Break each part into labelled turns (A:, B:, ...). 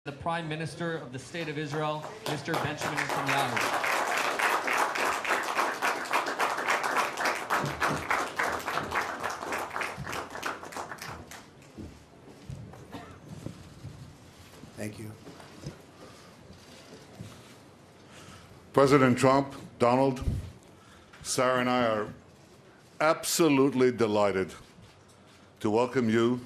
A: the Prime Minister of the State of Israel, Mr. Benjamin Netanyahu.
B: Thank you.
C: President Trump, Donald, Sarah and I are absolutely delighted to welcome you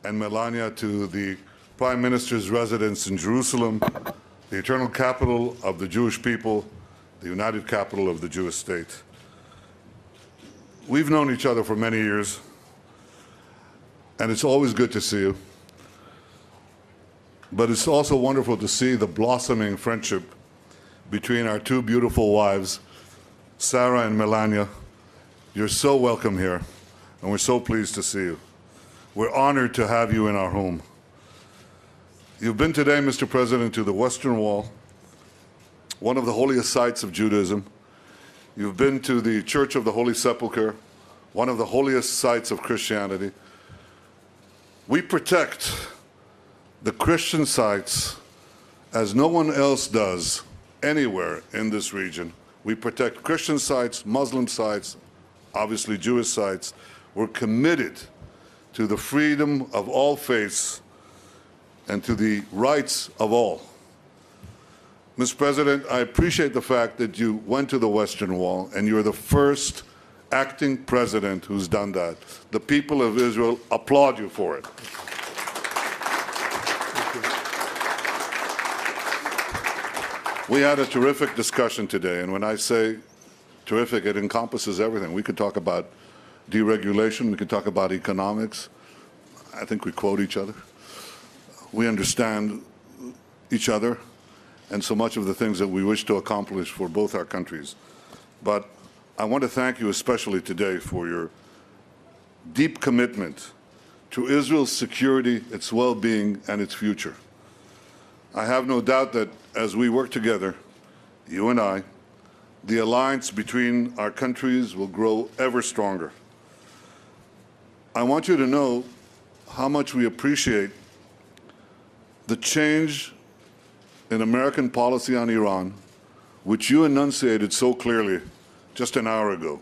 C: and Melania to the Prime Minister's residence in Jerusalem, the eternal capital of the Jewish people, the united capital of the Jewish state. We've known each other for many years, and it's always good to see you. But it's also wonderful to see the blossoming friendship between our two beautiful wives, Sarah and Melania. You're so welcome here, and we're so pleased to see you. We're honored to have you in our home. You've been today, Mr. President, to the Western Wall, one of the holiest sites of Judaism. You've been to the Church of the Holy Sepulchre, one of the holiest sites of Christianity. We protect the Christian sites as no one else does anywhere in this region. We protect Christian sites, Muslim sites, obviously Jewish sites. We're committed to the freedom of all faiths and to the rights of all. Mr. President, I appreciate the fact that you went to the Western Wall and you're the first acting president who's done that. The people of Israel applaud you for it. We had a terrific discussion today, and when I say terrific, it encompasses everything. We could talk about deregulation, we could talk about economics. I think we quote each other. We understand each other and so much of the things that we wish to accomplish for both our countries. But I want to thank you especially today for your deep commitment to Israel's security, its well-being, and its future. I have no doubt that as we work together, you and I, the alliance between our countries will grow ever stronger. I want you to know how much we appreciate the change in American policy on Iran, which you enunciated so clearly just an hour ago.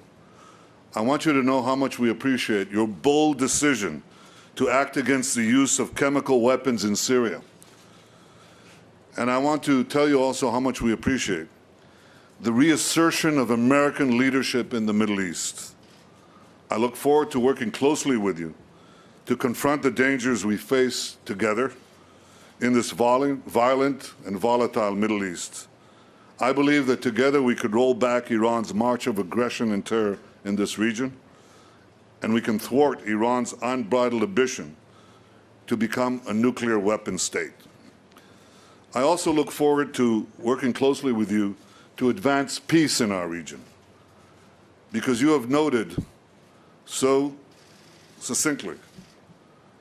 C: I want you to know how much we appreciate your bold decision to act against the use of chemical weapons in Syria. And I want to tell you also how much we appreciate the reassertion of American leadership in the Middle East. I look forward to working closely with you to confront the dangers we face together in this violent and volatile Middle East. I believe that together we could roll back Iran's march of aggression and terror in this region, and we can thwart Iran's unbridled ambition to become a nuclear weapon state. I also look forward to working closely with you to advance peace in our region, because you have noted so succinctly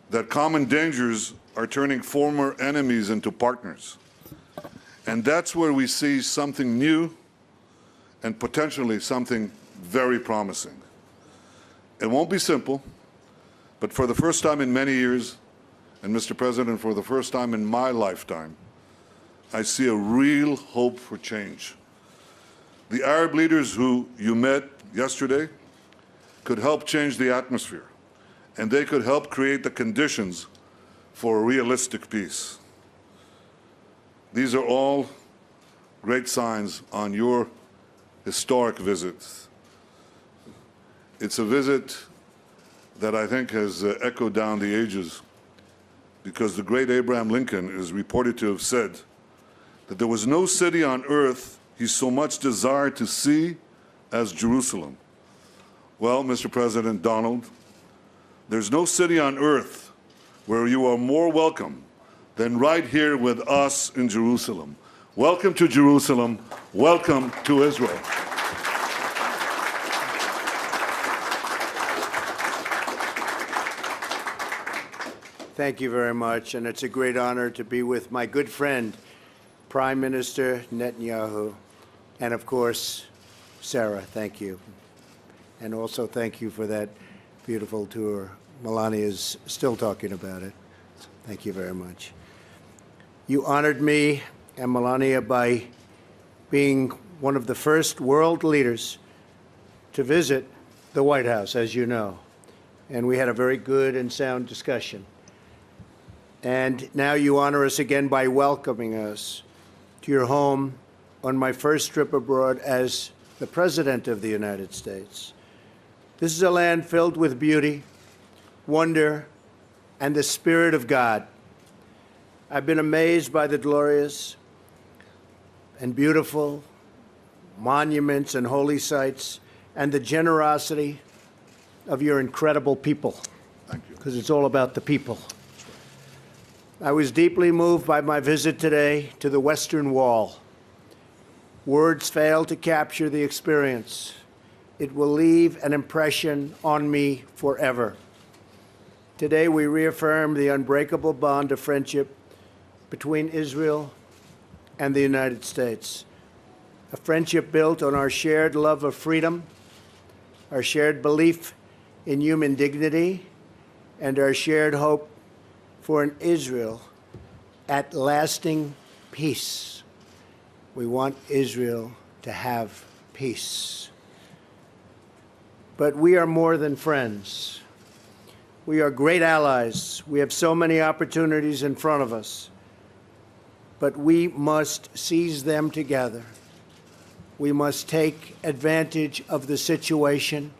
C: that common dangers are turning former enemies into partners. And that's where we see something new and potentially something very promising. It won't be simple, but for the first time in many years, and Mr. President, for the first time in my lifetime, I see a real hope for change. The Arab leaders who you met yesterday could help change the atmosphere, and they could help create the conditions for a realistic peace. These are all great signs on your historic visit. It's a visit that I think has echoed down the ages, because the great Abraham Lincoln is reported to have said that there was no city on earth he so much desired to see as Jerusalem. Well, Mr. President Donald, there's no city on earth where you are more welcome than right here with us in Jerusalem. Welcome to Jerusalem. Welcome to Israel.
B: Thank you very much, and it's a great honor to be with my good friend, Prime Minister Netanyahu, and of course, Sarah, thank you. And also thank you for that beautiful tour. Melania is still talking about it. Thank you very much. You honored me and Melania by being one of the first world leaders to visit the White House, as you know. And we had a very good and sound discussion. And now you honor us again by welcoming us to your home on my first trip abroad as the President of the United States. This is a land filled with beauty, wonder, and the Spirit of God. I've been amazed by the glorious and beautiful monuments and holy sites and the generosity of your incredible people.
C: Thank you.
B: Because it's all about the people. I was deeply moved by my visit today to the Western Wall. Words fail to capture the experience. It will leave an impression on me forever. Today we reaffirm the unbreakable bond of friendship between Israel and the United States. A friendship built on our shared love of freedom, our shared belief in human dignity, and our shared hope for an Israel at lasting peace. We want Israel to have peace. But we are more than friends. We are great allies. We have so many opportunities in front of us. But we must seize them together. We must take advantage of the situation.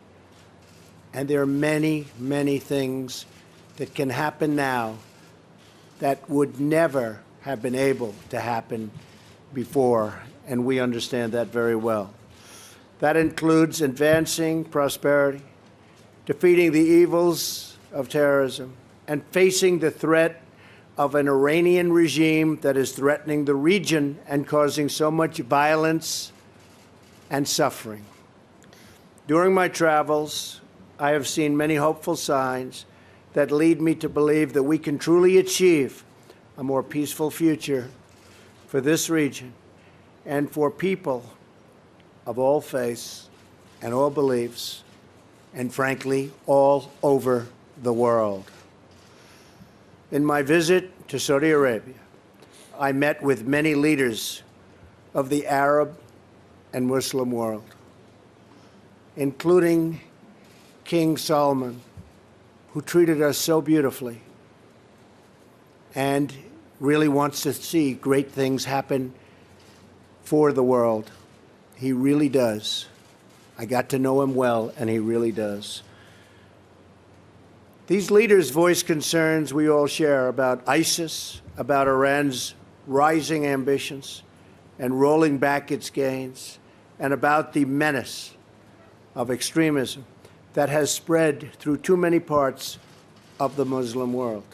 B: And there are many, many things that can happen now that would never have been able to happen before, and we understand that very well. That includes advancing prosperity, defeating the evils of terrorism, and facing the threat of an Iranian regime that is threatening the region and causing so much violence and suffering. During my travels, I have seen many hopeful signs that lead me to believe that we can truly achieve a more peaceful future for this region and for people of all faiths and all beliefs, and frankly, all over the world. In my visit to Saudi Arabia, I met with many leaders of the Arab and Muslim world, including King Solomon, who treated us so beautifully and really wants to see great things happen for the world. He really does. I got to know him well, and he really does. These leaders voice concerns we all share about ISIS, about Iran's rising ambitions and rolling back its gains, and about the menace of extremism that has spread through too many parts of the Muslim world.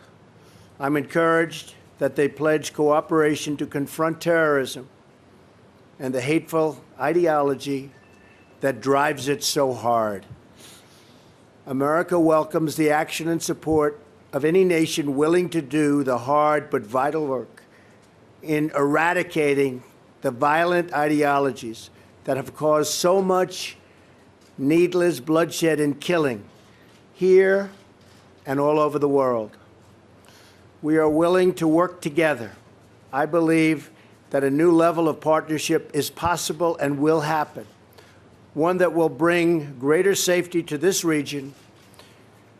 B: I'm encouraged that they pledge cooperation to confront terrorism and the hateful ideology that drives it so hard. America welcomes the action and support of any nation willing to do the hard but vital work in eradicating the violent ideologies that have caused so much needless bloodshed and killing here and all over the world. We are willing to work together. I believe that a new level of partnership is possible and will happen, one that will bring greater safety to this region,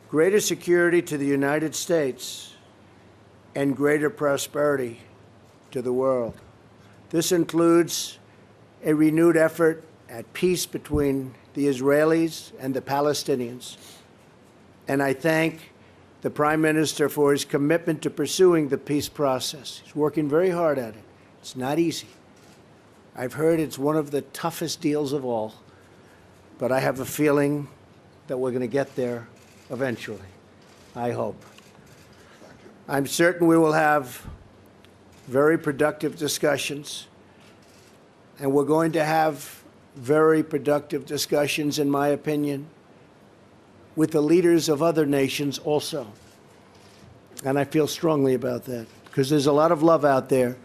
B: greater security to the United States, and greater prosperity to the world. This includes a renewed effort at peace between the Israelis and the Palestinians. And I thank the Prime Minister for his commitment to pursuing the peace process. He's working very hard at it. It's not easy. I've heard it's one of the toughest deals of all, but I have a feeling that we're going to get there eventually. I hope. I'm certain we will have very productive discussions, and we're going to have very productive discussions, in my opinion, with the leaders of other nations also. And I feel strongly about that, because there's a lot of love out there.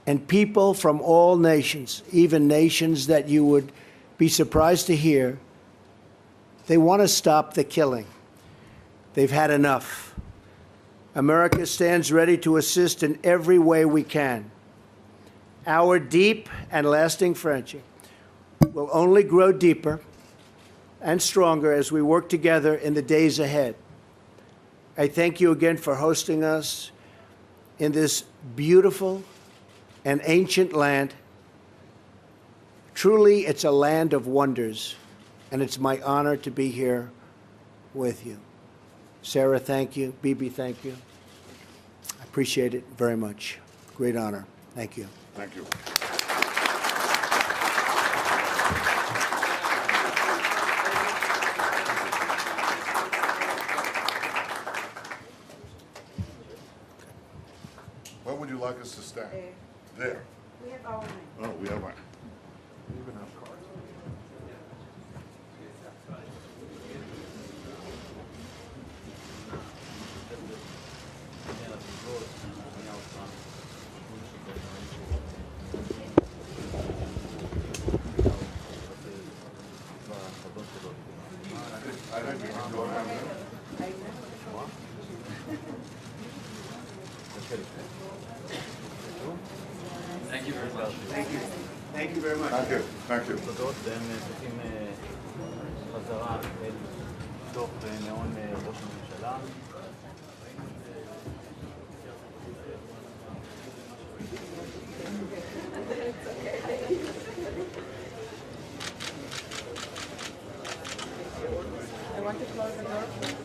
B: And people from all nations, even nations that you would be surprised to hear, they want to stop the killing. They've had enough. America stands ready to assist in every way we can. Our deep and lasting friendship will only grow deeper and stronger as we work together in the days ahead. I thank you again for hosting us in this beautiful and ancient land. Truly, it's a land of wonders, and it's my honor to be here with you. Sarah, thank you. Bibi, thank you. I appreciate it very much. Great honor. Thank you.
C: Thank you. Where would you like us to stand? There.
D: We have our name.
C: Oh, we have one.
A: Thank you very much.
B: Thank you. Thank you very much.
C: Thank you. Thank you.
E: תודות, והם צריכים חזרה אל תוך מעון ראש הממשלה.
D: I want to close the door.